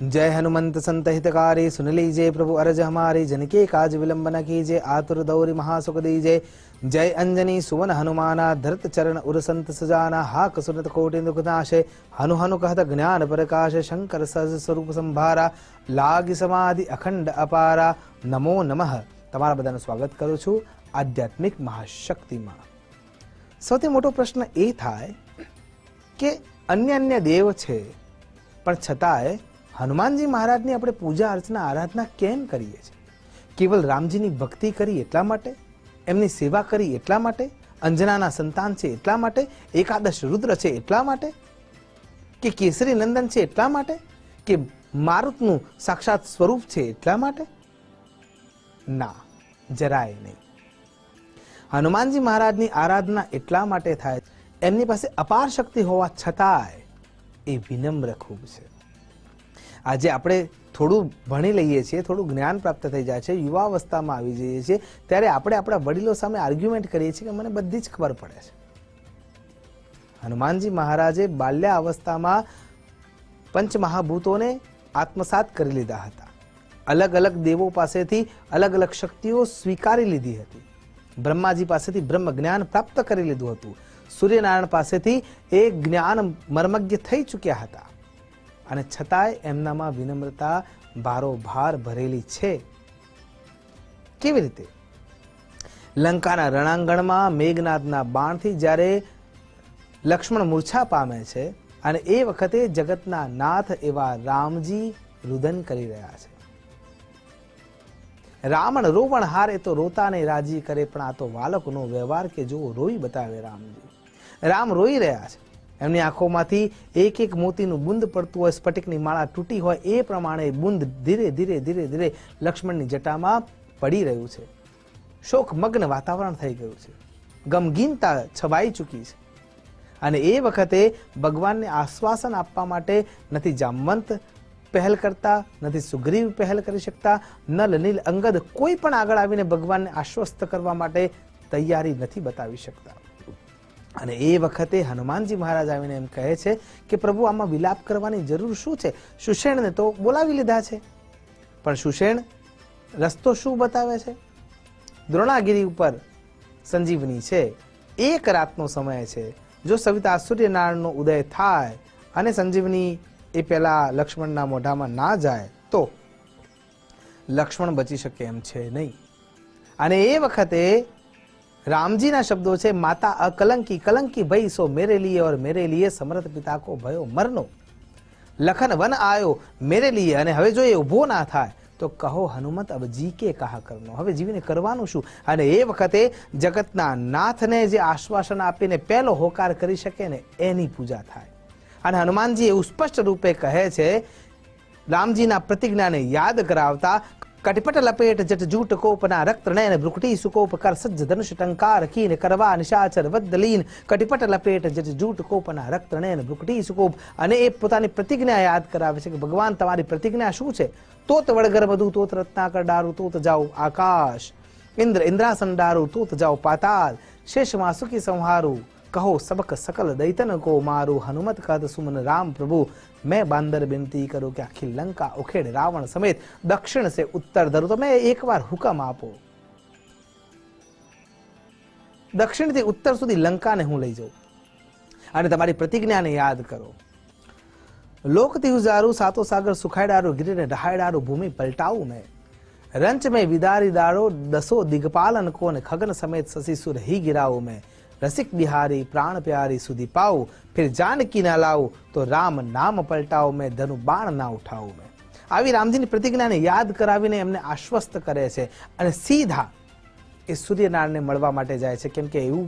जय हनुमंत संत हितकारी सुन लीजिए प्रभु अरज हमारी, जनके काज विलंब न कीजिए, आतुर दौरि महासुख दीजिए। जय अंजनी सुवन हनुमाना, धरत चरण उर संत सजाना। हाक सुनत कोटि दुख नाशे, हनु हनु कहत ज्ञान प्रकाश। शंकर सहज स्वरूप संभारा, लाग समाधि अखंड अपारा। नमो नमः। તમારા બધાનું સ્વાગત કરું છું આધ્યાત્મિક મહાશક્તિમાં। સૌથી મોટો પ્રશ્ન એ થાય કે અન્ય દેવ છે પણ છતાંય હનુમાનજી મહારાજની આપણે પૂજા અર્ચના આરાધના કેમ કરીએ છીએ? કેવલ રામજીની ભક્તિ કરી એટલા માટે? એમની સેવા કરી એટલા માટે? અંજનાના સંતાન છે એટલા માટે? એકાદશ રુદ્ર છે એટલા માટે? કે કેસરી નંદન છે એટલા માટે? કે મારુતનું સાક્ષાત સ્વરૂપ છે એટલા માટે? ના, જરાય નહીં। હનુમાનજી મહારાજની આરાધના એટલા માટે થાય, એમની પાસે અપાર શક્તિ હોવા છતાંય એ વિનમ્ર ખૂબ છે। આજે આપણે થોડું ભણી લઈએ છીએ, થોડું જ્ઞાન પ્રાપ્ત થઈ જાય છે, યુવાવસ્થામાં આવી જઈએ છીએ, ત્યારે આપણે આપણા વડીલો સામે આર્ગ્યુમેન્ટ કરીએ છીએ કે મને બધી જ ખબર પડે છે। હનુમાનજી મહારાજે બાલ્યાવસ્થામાં પંચમહાભૂતોને આત્મસાત કરી લીધા હતા। अलग अलग देवों पासेथी अलग अलग शक्तिओ स्वीकारी लीधी हती। ब्रह्माजी पासेथी ब्रह्म ज्ञान प्राप्त करी लीधुं हतुं। सूर्यनारायण पासेथी ए ज्ञान मर्मज्ञ थई चूक्या हता, अने छतांय एमनामां विनम्रता भारोभार भरेली छे। केवी रीते? लंकाना रणांगणमां मेघनादना बाणथी ज्यारे लक्ष्मण मूर्छा पामे छे अने ए वखते जगतना नाथ एवा रामजी रुदन करी रह्या छे। रावण रोवण हारे तो रोता ने राजी करे, पण आ तो वालकनो व्यवहार के जो रोई बतावे रामजी। राम रोई रह्या छे, एमनी आंखोमांथी एक एक मोतीनुं बूंद पड़तुं होय, स्फटिकनी माळा तूटी होय ए प्रमाणे बूंद धीरे धीरे धीरे धीरे लक्ष्मणनी जटामां पड़ी रह्युं छे। शोकमग्न वातावरण थई गयुं छे, गमगीनता छवाई चूकी छे। अने ए वखते भगवानने आश्वासन आपवा माटे नथी जामवंत पहल करता, नथी सुग्रीव पहल करी शकता, नल नील अंगद कोई पण आगळ आवीने भगवानने आश्वस्त करवा माटे तैयारी नथी बतावी शकता। अने ए वखते हनुमानजी महाराज आवीने एम कहे छे कि प्रभु आमां विलाप करवानी जरूर शुं छे? सुषेणने तो बोलावी लीधा छे, पण सुषेण रस्तो शुं बतावे छे? द्रोणागिरी उपर संजीवनी छे, एक रातनो समय छे। जो सविता सूर्यनारायणनो उदय थाय अने संजीवनी ए पहला लक्ष्मणना मोढामां ना जाए तो लक्ष्मण बची शके एम छे नहीं। अने ए वखते रामजीना शब्दों छे, माता अकलंकी कलंकी भई सो मेरे लिए और मेरे लिए समर्थ पिता को भयो मरनो। लखन वन आयो मेरे लिए, अने हवे जो ए उभो ना थाय तो कहो हनुमत अब जी के कहा करनो। हवे जीवीने करवानुं शुं? अने ए वखते जगतना नाथने जे आश्वासन आपीने पहेलो होकार करी शके ने एनी पूजा थाय। અને હનુમાનજી એવું સ્પષ્ટ રૂપે કહે છે, રામજીના પ્રતિજ્ઞાને યાદ કરાવતા, કટિપટ લપેટ જટ જૂટ કોપના રક્ત નયન ભ્રુકટી સુકોપ કર સજ્જ ધનુષ ટંકાર કીન કરવા નિશાચર વદ્દલીન। કટિપટ લપેટ જટ જૂટ કોપના રક્ત નયન ભ્રુકટી સુકોપ। અને એ પોતાની પ્રતિજ્ઞા યાદ કરાવે છે કે ભગવાન તમારી પ્રતિજ્ઞા શું છે? તોત વડગર વધુ, તોત રત્નાકર ડારું, તોત જાઓ આકાશ, ઇન્દ્ર ઇન્દ્રાસન ડારું, તોત જાઓ પાતાલ, શેષ વાસુકી સંહારું, कहो सबक सकल दैतन को मारू। हनुमत कहत सुमन राम प्रभु, मैं बांदर विनती करूं कि आखिल लंका उखेड़ रावण समेत दक्षिण से उत्तर धरू। तो मैं एक बार हुकम आपो, दक्षिण थी उत्तर सुधी लंका ने हूँ लई जाऊं अने तमारी प्रतिज्ञा ने याद करो। लोक तिहुजारू सातो सागर सुखायडारू, गिरि ने डहायडारू, भूमि पलटाऊ मैं। रंच में विदारी दारो, दसो दिग्पालन को ने खगन समेत शशिसुर ही गिराऊ मैं। रसिक बिहारी प्राण प्यारी सुधी पाऊ, फिर जानकी ना लाऊ तो राम नाम पलटाऊ मैं। धनु बाण ना उठाऊ मैं। आवी रामजीनी प्रतिज्ञाने याद करावीने एमने आश्वस्त करे छे अने सीधा ए सूर्यनारायणने मळवा माटे जाय छे। केम के एवुं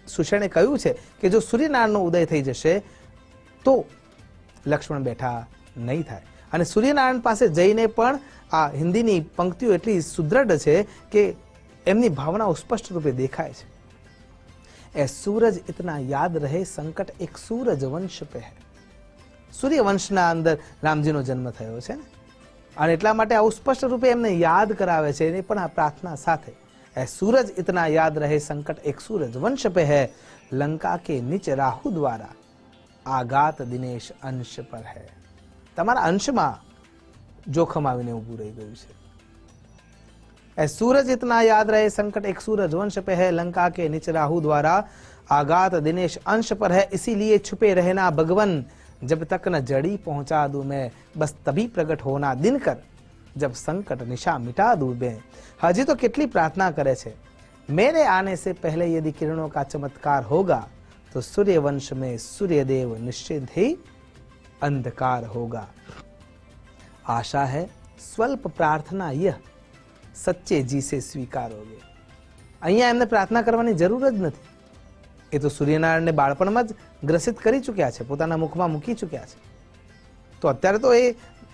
सुषेणे कह्युं छे कि जो सूर्यनारायणनो उदय थई जशे तो लक्ष्मण बेठा नहीं थाय। अने सूर्यनारायण पासे जईने पण आ हिंदीनी पंक्तिओ एटली सुदृढ़ छे कि एमनी भावनाओ स्पष्ट रूपे देखाय छे। ए सूरज इतना याद रहे, संकट एक सूरज वंश पे है। सूर्य वंशना अंदर रामजीनो जन्म थयो छे ने, अने એટલા માટે આવું સ્પષ્ટ રૂપે એમને યાદ કરાવે છે એને પણ આ પ્રાર્થના સાથે। ए सूरज इतना याद रहे, संकट एक सूरज वंश पे है। लंका के नीच राहु द्वारा आघात दिनेश अंश पर है। તમારા અંશમાં જોખમ આવીને ઊભું રહી ગયું છે. ए सूरज इतना याद रहे संकट एक सूरज वंश पे है लंका के निच राहु द्वारा आघात दिनेश अंश पर है इसीलिए छुपे रहना भगवन जब तक न जड़ी पहुंचा दूं मैं बस तभी प्रकट होना दिनकर जब संकट निशा मिटा दूं मैं. हजी तो કેટલી प्रार्थना करे छे मेरे आने से पहले यदि किरणों का चमत्कार होगा तो सूर्य वंश में सूर्यदेव निश्चित ही अंधकार होगा. आशा है स्वल्प प्रार्थना यह સચ્ચે જીસે સ્વીકારોગે. અહીંયા એમને પ્રાર્થના કરવાની જરૂર જ નથી. એ તો સૂર્યનારાયણને બાળપણમાં જ ગ્રસિત કરી ચૂક્યા છે, પોતાના મુખમાં મૂકી ચૂક્યા છે. તો અત્યારે તો એ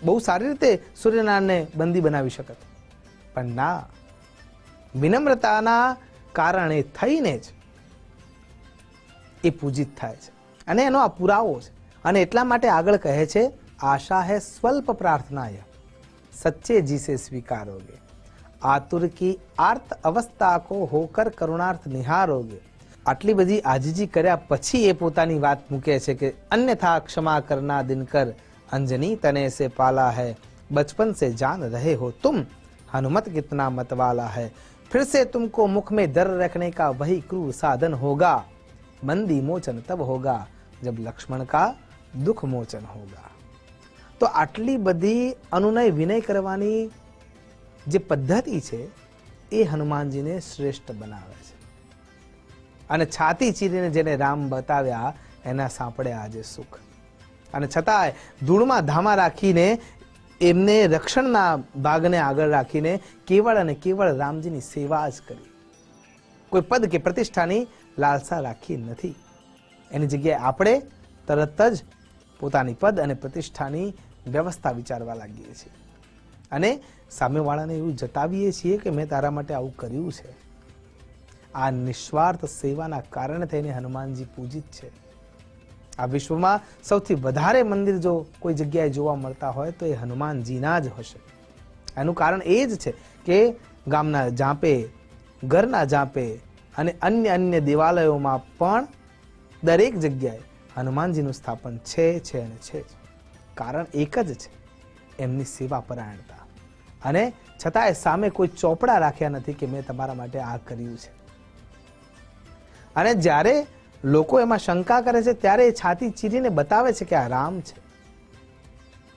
બહુ સારી રીતે સૂર્યનારાયણને બંદી બનાવી શકત, પણ ના, વિનમ્રતાના કારણે થઈને જ એ પૂજિત થાય છે અને એનો આ પુરાવો છે. અને એટલા માટે આગળ કહે છે આશા હે સ્વલ્પ પ્રાર્થનાય સચ્ચે જીસે સ્વીકારોગે. आतुर की आर्त अवस्था को होकर करुणार्थ निहारोगे. आटली बधी आजीजी कर्या पछी ए पोतानी वात मूके छे के अन्यथा क्षमा करना दिनकर अंजनी तने से पाला है बचपन से जान रहे हो तुम हनुमत कितना मतवाला है फिर से तुमको मुख में डर रखने का वही क्रूर साधन होगा बंदी मोचन तब होगा जब लक्ष्मण का दुख मोचन होगा. तो आटली बधी अनुनय विनय करवानी જે પદ્ધતિ છે એ હનુમાનજીને શ્રેષ્ઠ બનાવે છે. અને છાતી ચીરીને જેને રામ બતાવ્યા એના સાંપડે આજે સુખ. અને છતાંય ધૂળમાં ધામા રાખીને એમને રક્ષણના ભાગને આગળ રાખીને કેવળ અને કેવળ રામજીની સેવા જ કરી. કોઈ પદ કે પ્રતિષ્ઠાની લાલસા રાખી નથી. એની જગ્યાએ આપણે તરત જ પોતાની પદ અને પ્રતિષ્ઠાની વ્યવસ્થા વિચારવા લાગીએ છીએ અને સામેવાળાને એવું જતાવીએ છીએ કે મેં તારા માટે આવું કર્યું છે. આ નિસ્વાર્થ સેવાના કારણે થઈને હનુમાનજી પૂજિત છે. આ વિશ્વમાં સૌથી વધારે મંદિર જો કોઈ જગ્યાએ જોવા મળતા હોય તો એ હનુમાનજીના જ હશે. એનું કારણ એ જ છે કે ગામના જાપે, ઘરના જાપે અને અન્ય દેવાલયોમાં પણ દરેક જગ્યાએ હનુમાનજીનું સ્થાપન છે અને છે જ. કારણ એક જ છે, એમની સેવા પરાયણતા. અને છતાંય સામે કોઈ ચોપડા રાખ્યા નથી કે મેં તમારા માટે આ કર્યું છે. અને જ્યારે લોકો એમાં શંકા કરે છે ત્યારે એ છાતી ચીરીને બતાવે છે કે આ રામ છે,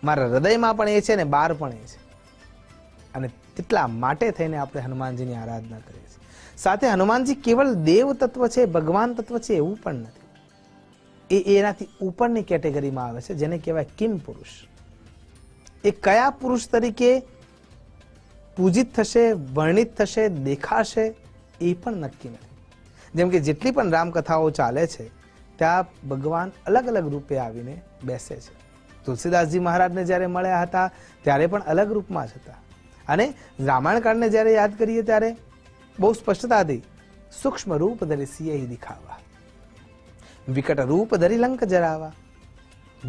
મારા હૃદયમાં પણ એ છે ને બહાર પણ એ છે. અને તેટલા માટે થઈને આપણે હનુમાનજીની આરાધના કરીએ છીએ. સાથે હનુમાનજી કેવળ દેવ તત્વ છે, ભગવાન તત્વ છે એવું પણ નથી. એ એનાથી ઉપરની કેટેગરીમાં આવે છે જેને કહેવાય કિમ પુરુષ. એ કયા પુરુષ તરીકે પૂજિત થશે, વર્ણિત થશે, દેખાશે એ પણ નક્કી નથી. જેમ કે જેટલી પણ રામકથાઓ ચાલે છે ત્યાં ભગવાન અલગ અલગ રૂપે આવીને બેસે છે. તુલસીદાસજી મહારાજને જ્યારે મળ્યા હતા ત્યારે પણ અલગ રૂપમાં જ હતા. અને રામાયણકાળને જ્યારે યાદ કરીએ ત્યારે બહુ સ્પષ્ટતાથી સૂક્ષ્મ રૂપ ધરી સિંહ દિખાવા, વિકટ રૂપ ધરી લંક જરાવા,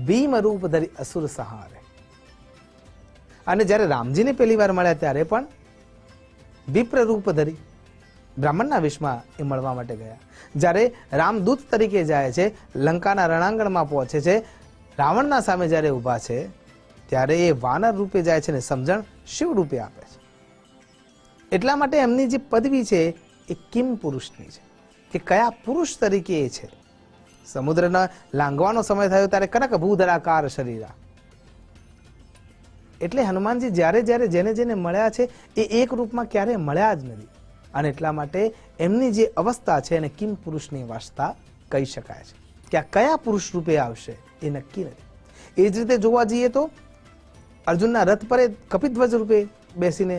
ભીમ રૂપ ધરી અસુર સહારે. અને જ્યારે રામજીને પહેલી વાર મળ્યા ત્યારે પણ વિપ્ર રૂપ ધરી બ્રાહ્મણના વેશમાં એ મળવા માટે ગયા. જ્યારે રામદૂત તરીકે જાય છે, લંકાના રણાંગણમાં પહોંચે છે, રાવણના સામે જ્યારે ઊભા છે ત્યારે એ વાનર રૂપે જાય છે ને સમજણ શિવ રૂપે આપે છે. એટલા માટે એમની જે પદવી છે એ કિમ પુરુષની છે કે કયા પુરુષ તરીકે એ છે. સમુદ્રના લાંઘવાનો સમય થયો ત્યારે કનક ભૂધરાકાર શરીરા. એટલે હનુમાનજી જ્યારે જ્યારે જેને મળ્યા છે એ એક રૂપમાં ક્યારેય મળ્યા જ નથી. અને એટલા માટે એમની જે અવસ્થા છે એને કિમ પુરુષની અવસ્થા કહી શકાય છે. કે આ કયા પુરુષ રૂપે આવશે એ નક્કી નથી. એ જ રીતે જોવા જઈએ તો અર્જુનના રથ પર કપિધ્વજ રૂપે બેસીને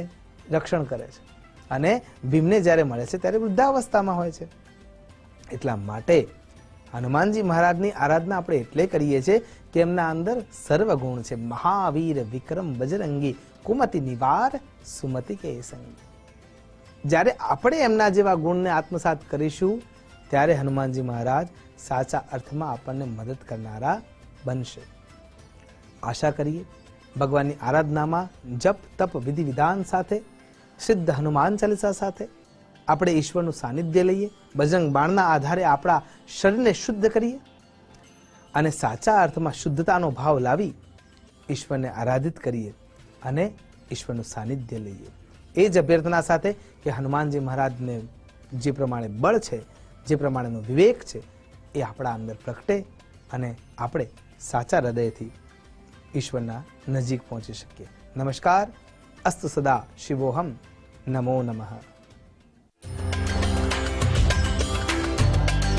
રક્ષણ કરે છે અને ભીમને જ્યારે મળે છે ત્યારે વૃદ્ધાવસ્થામાં હોય છે. એટલા માટે હનુમાનજી મહારાજની આરાધના આપણે એટલે કરીએ છીએ કે એમના અંદર સર્વગુણ છે. મહાવીર વિક્રમ બજરંગી કુમતિ નિવાર સુમતિ કે સંગી. જ્યારે આપણે એમના જેવા ગુણને આત્મસાત કરીશું ત્યારે હનુમાનજી મહારાજ સાચા અર્થમાં આપણને મદદ કરનારા બનશે. આશા કરીએ ભગવાનની આરાધનામાં જપ તપ વિધિ વિધાન સાથે, સિદ્ધ હનુમાન ચાલીસા સાથે આપણે ઈશ્વરનું સાનિધ્ય લઈએ, બજરંગ બાણના આધારે આપણા શરીરને શુદ્ધ કરીએ અને સાચા અર્થમાં શુદ્ધતાનો ભાવ લાવી ઈશ્વરને આરાધિત કરીએ અને ઈશ્વરનું સાનિધ્ય લઈએ. એ જ અભ્યર્થના સાથે કે હનુમાનજી મહારાજને જે પ્રમાણે બળ છે, જે પ્રમાણેનો વિવેક છે, એ આપણા અંદર પ્રગટે અને આપણે સાચા હૃદયથી ઈશ્વરના નજીક પહોંચી શકીએ. નમસ્કાર. અસ્તુ સદા શિવોહમ. નમો નમઃ.